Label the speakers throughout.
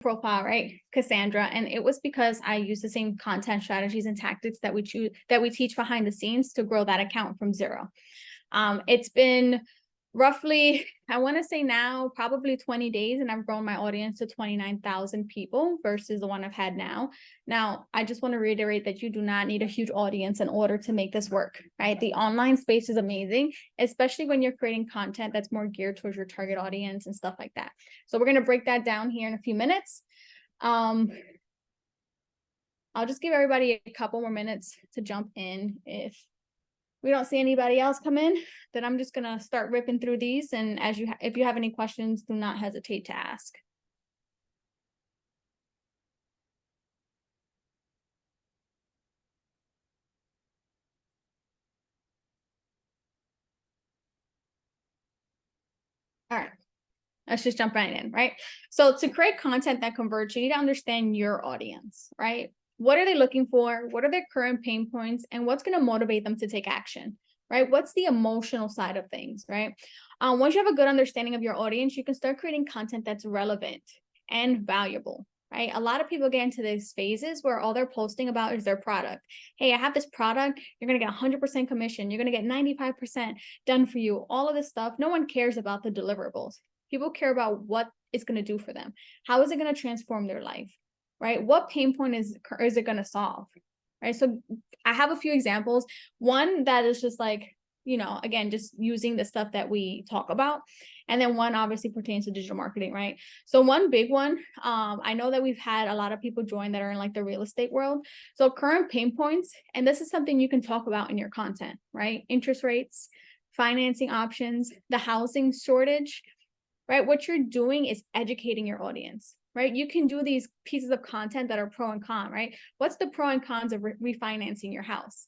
Speaker 1: profile, right? Cassandra. And it was because I use the same content strategies and tactics that we teach behind the scenes to grow that account from zero. It's been roughly, I want to say now, probably 20 days, and I've grown my audience to 29,000 people versus the one I've had now. Now, I just want to reiterate that you do not need a huge audience in order to make this work, right? The online space is amazing, especially when you're creating content that's more geared towards your target audience and stuff like that. So we're going to break that down here in a few minutes. I'll just give everybody a couple more minutes to jump in. If we don't see anybody else come in, then I'm just gonna start ripping through these. And if you have any questions, do not hesitate to ask. All right, let's just jump right in, right? So to create content that converts, you need to understand your audience, right? What are they looking for? What are their current pain points? And what's going to motivate them to take action, right? What's the emotional side of things, right? Once you have a good understanding of your audience, you can start creating content that's relevant and valuable, right? A lot of people get into these phases where all they're posting about is their product. Hey, I have this product. You're going to get 100% commission. You're going to get 95% done for you. All of this stuff. No one cares about the deliverables. People care about what it's going to do for them. How is it going to transform their life? Right? What pain point is it going to solve? Right? So I have a few examples. One that is just like, again, just using the stuff that we talk about. And then one obviously pertains to digital marketing, right? So one big one, I know that we've had a lot of people join that are in like the real estate world. So current pain points, and this is something you can talk about in your content, right? Interest rates, financing options, the housing shortage, right? What you're doing is educating your audience, right? You can do these pieces of content that are pro and con, right? What's the pro and cons of refinancing your house,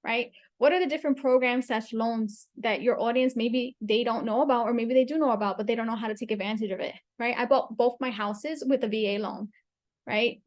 Speaker 1: right? What are the different programs / loans that your audience, maybe they don't know about, or maybe they do know about, but they don't know how to take advantage of it, right? I bought both my houses with a VA loan, right?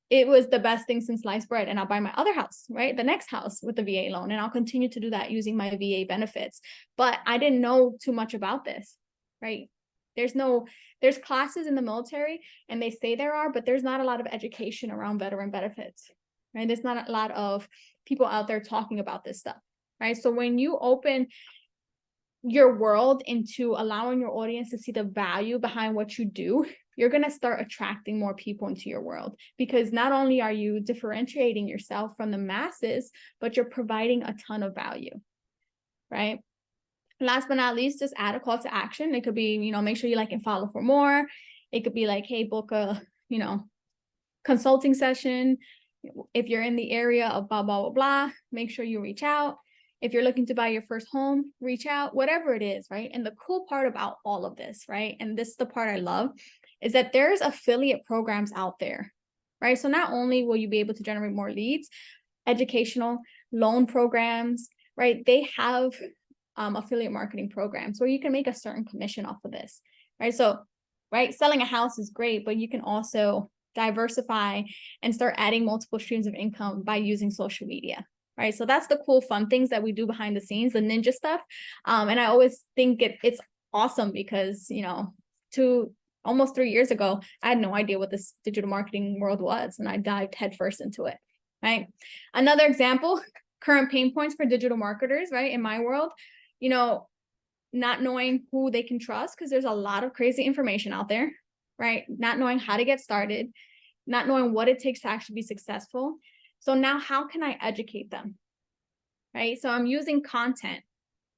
Speaker 1: It was the best thing since sliced bread. And I'll buy my other house, right? The next house with the VA loan. And I'll continue to do that using my VA benefits. But I didn't know too much about this, right? There's classes in the military, and they say there are, but there's not a lot of education around veteran benefits, right? There's not a lot of people out there talking about this stuff, right? So when you open your world into allowing your audience to see the value behind what you do, you're going to start attracting more people into your world, because not only are you differentiating yourself from the masses, but you're providing a ton of value, right? Last but not least, just add a call to action. It could be, make sure you like and follow for more. It could be like, hey, book a, consulting session. If you're in the area of blah, blah, blah, blah, make sure you reach out. If you're looking to buy your first home, reach out, whatever it is, right? And the cool part about all of this, right? And this is the part I love, is that there's affiliate programs out there, right? So not only will you be able to generate more leads, educational loan programs, right? They have affiliate marketing programs where you can make a certain commission off of this, right? So, right, selling a house is great, but you can also diversify and start adding multiple streams of income by using social media, right? So that's the cool, fun things that we do behind the scenes, the ninja stuff. And I always think it's awesome because, almost 3 years ago, I had no idea what this digital marketing world was, and I dived headfirst into it, right? Another example, current pain points for digital marketers, right? In my world, not knowing who they can trust, because there's a lot of crazy information out there, right? Not knowing how to get started, not knowing what it takes to actually be successful. So now how can I educate them, right? So I'm using content,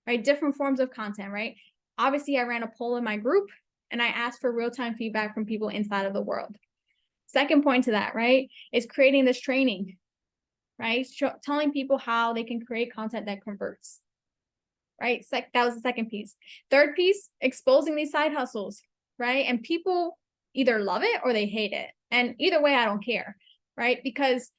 Speaker 1: right? Different forms of content, right? Obviously, I ran a poll in my group and I asked for real-time feedback from people inside of the world. Second point to that, right, is creating this training, right? Telling people how they can create content that converts. Right? That was the second piece. Third piece, exposing these side hustles, right? And people either love it or they hate it. And either way, I don't care, right? Because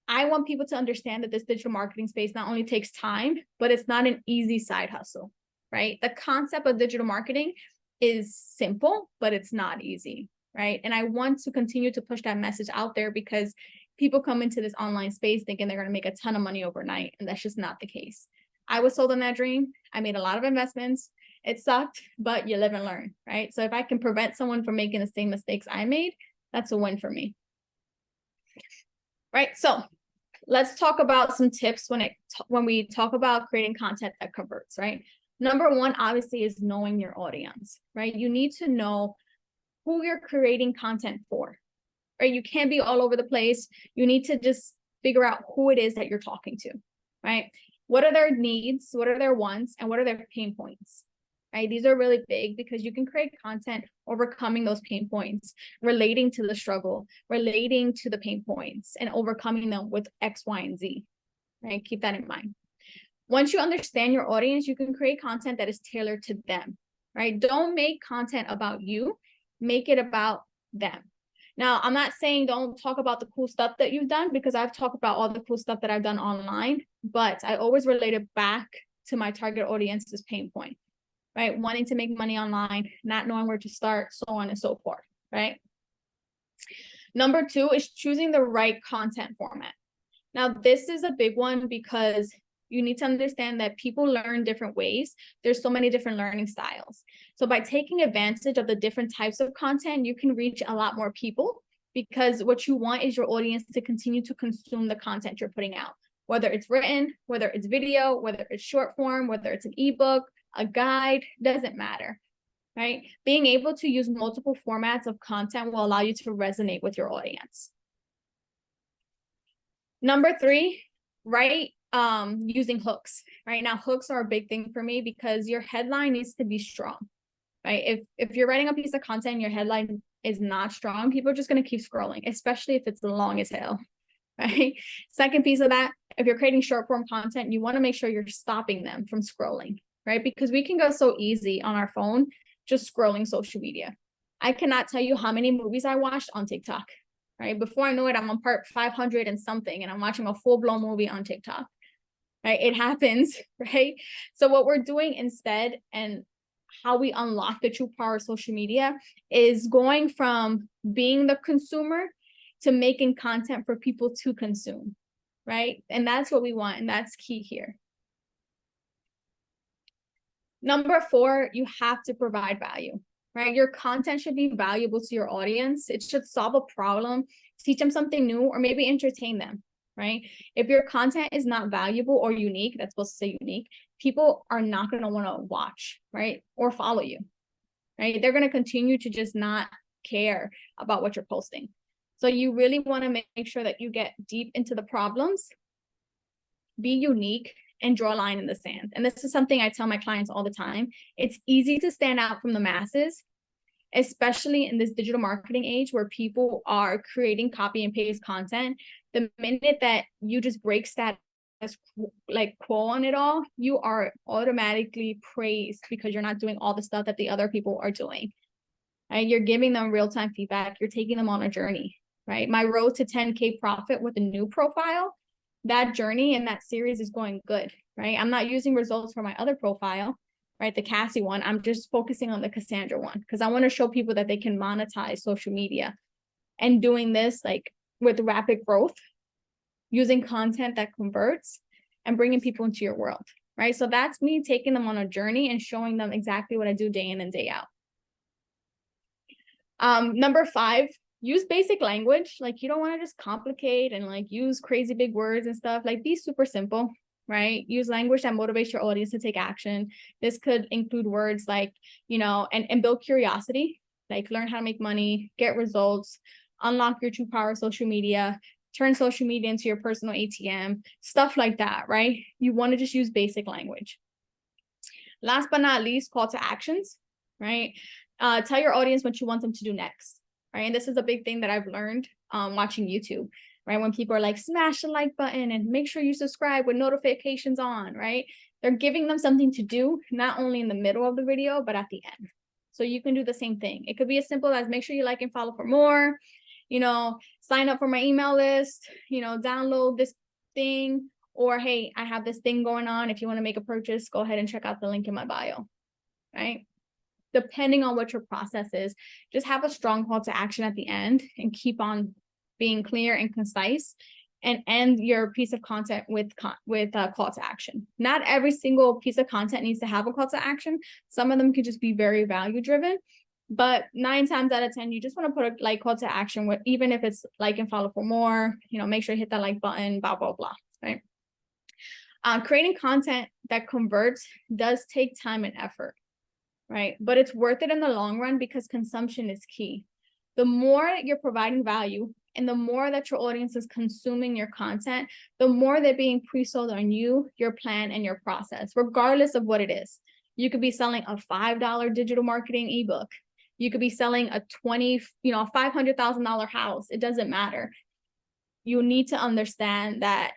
Speaker 1: I want people to understand that this digital marketing space not only takes time, but it's not an easy side hustle, right? The concept of digital marketing is simple, but it's not easy, right? And I want to continue to push that message out there, because people come into this online space thinking they're going to make a ton of money overnight, and that's just not the case. I was sold on that dream. I made a lot of investments. It sucked, but you live and learn, right? So if I can prevent someone from making the same mistakes I made, That's a win for me. Right. So let's talk about some tips when we talk about creating content that converts, right? Number one, obviously, is knowing your audience, right? You need to know who you're creating content for, right? You can't be all over the place. You need to just figure out who it is that you're talking to, right? What are their needs? What are their wants? And what are their pain points, right? These are really big because you can create content overcoming those pain points, relating to the struggle, relating to the pain points, and overcoming them with X, Y, and Z, right? Keep that in mind. Once you understand your audience, you can create content that is tailored to them, right? Don't make content about you, make it about them. Now, I'm not saying don't talk about the cool stuff that you've done, because I've talked about all the cool stuff that I've done online, but I always relate it back to my target audience's pain point, right? Wanting to make money online, not knowing where to start, so on and so forth, right? Number two is choosing the right content format. Now, this is a big one because you need to understand that people learn different ways. There's so many different learning styles. So by taking advantage of the different types of content, you can reach a lot more people, because what you want is your audience to continue to consume the content you're putting out, whether it's written, whether it's video, whether it's short form, whether it's an ebook, a guide, doesn't matter, right? Being able to use multiple formats of content will allow you to resonate with your audience. Number three, right? Using hooks. Right now, hooks are a big thing for me because your headline needs to be strong, right? If you're writing a piece of content and your headline is not strong, people are just going to keep scrolling, especially if it's long as hell, right? Second piece of that, if you're creating short form content, you want to make sure you're stopping them from scrolling, right? Because we can go so easy on our phone just scrolling social media. I cannot tell you how many movies I watched on TikTok, right? Before I know it, I'm on part 500 and something, and I'm watching a full-blown movie on TikTok, right? It happens, right? So what we're doing instead, and how we unlock the true power of social media, is going from being the consumer to making content for people to consume, right? And that's what we want, and that's key here. Number four, you have to provide value, right? Your content should be valuable to your audience. It should solve a problem, teach them something new, or maybe entertain them, right? If your content is not valuable or unique, that's supposed to say unique, people are not going to want to watch, right? Or follow you, right? They're going to continue to just not care about what you're posting. So you really want to make sure that you get deep into the problems, be unique, and draw a line in the sand. And this is something I tell my clients all the time. It's easy to stand out from the masses, especially in this digital marketing age where people are creating copy and paste content. The minute that you just break status like quo on it all, you are automatically praised because you're not doing all the stuff that the other people are doing, right? You're giving them real-time feedback. You're taking them on a journey, right? My road to 10K profit with a new profile, that journey and that series is going good, right? I'm not using results for my other profile, right? The Cassie one. I'm just focusing on the Cassandra one because I want to show people that they can monetize social media, and doing this like with rapid growth, using content that converts and bringing people into your world, right? So that's me taking them on a journey and showing them exactly what I do day in and day out. Number five, use basic language. Like, you don't want to just complicate and like use crazy big words and stuff. Like, be super simple, right? Use language that motivates your audience to take action. This could include words like, you know, and build curiosity, like learn how to make money, get results, unlock your true power of social media, turn social media into your personal ATM, stuff like that, right? You want to just use basic language. Last but not least, call to actions, right? Tell your audience what you want them to do next, right? And this is a big thing that I've learned watching YouTube, right? When people are like, smash the like button and make sure you subscribe with notifications on, right? They're giving them something to do, not only in the middle of the video, but at the end. So you can do the same thing. It could be as simple as make sure you like and follow for more, you know, sign up for my email list, you know, download this thing, or, hey, I have this thing going on. If you want to make a purchase, go ahead and check out the link in my bio, right? Depending on what your process is, just have a strong call to action at the end and keep on being clear and concise, and end your piece of content with a call to action. Not every single piece of content needs to have a call to action. Some of them could just be very value driven, But 9 times out of 10, you just want to put a like call to action with, even if it's like and follow for more, make sure you hit that like button, blah, blah, blah, right? Creating content that converts does take time and effort, right? But it's worth it in the long run because consumption is key. The more you're providing value and the more that your audience is consuming your content, the more they're being pre-sold on you, your plan, and your process, regardless of what it is. You could be selling a $5 digital marketing ebook. You could be selling a $500,000 house. It doesn't matter. You need to understand that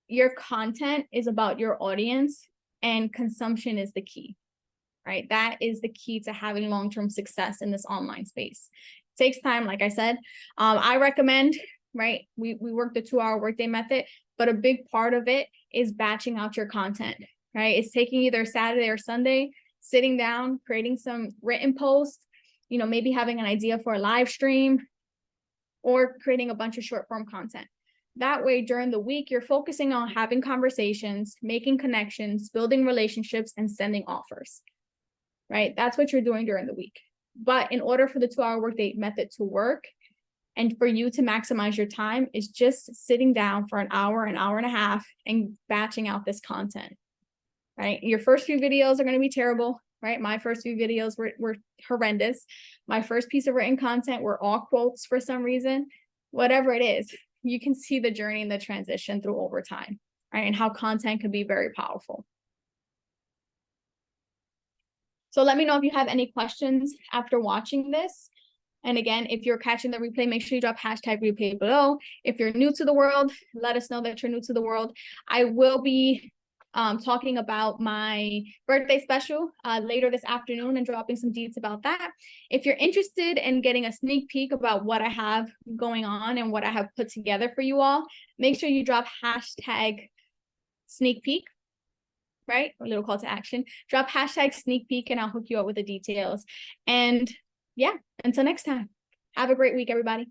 Speaker 1: your content is about your audience and consumption is the key, right? That is the key to having long-term success in this online space. It takes time, like I said. I recommend, right? We work the 2-hour workday method, but a big part of it is batching out your content, right? It's taking either Saturday or Sunday, sitting down, creating some written posts, maybe having an idea for a live stream or creating a bunch of short form content. That way, during the week, you're focusing on having conversations, making connections, building relationships, and sending offers, right? That's what you're doing during the week. But in order for the 2-hour workday method to work and for you to maximize your time, is just sitting down for an hour and a half and batching out this content, right? Your first few videos are going to be terrible, right? My first few videos were horrendous. My first piece of written content were all quotes for some reason. Whatever it is, you can see the journey and the transition through over time, right? And how content can be very powerful. So let me know if you have any questions after watching this. And again, if you're catching the replay, make sure you drop #replay below. If you're new to the world, let us know that you're new to the world. I will be talking about my birthday special later this afternoon and dropping some deets about that. If you're interested in getting a sneak peek about what I have going on and what I have put together for you all, make sure you drop #sneak peek, right? A little call to action. Drop #sneak peek and I'll hook you up with the details. And yeah, until next time, have a great week, everybody.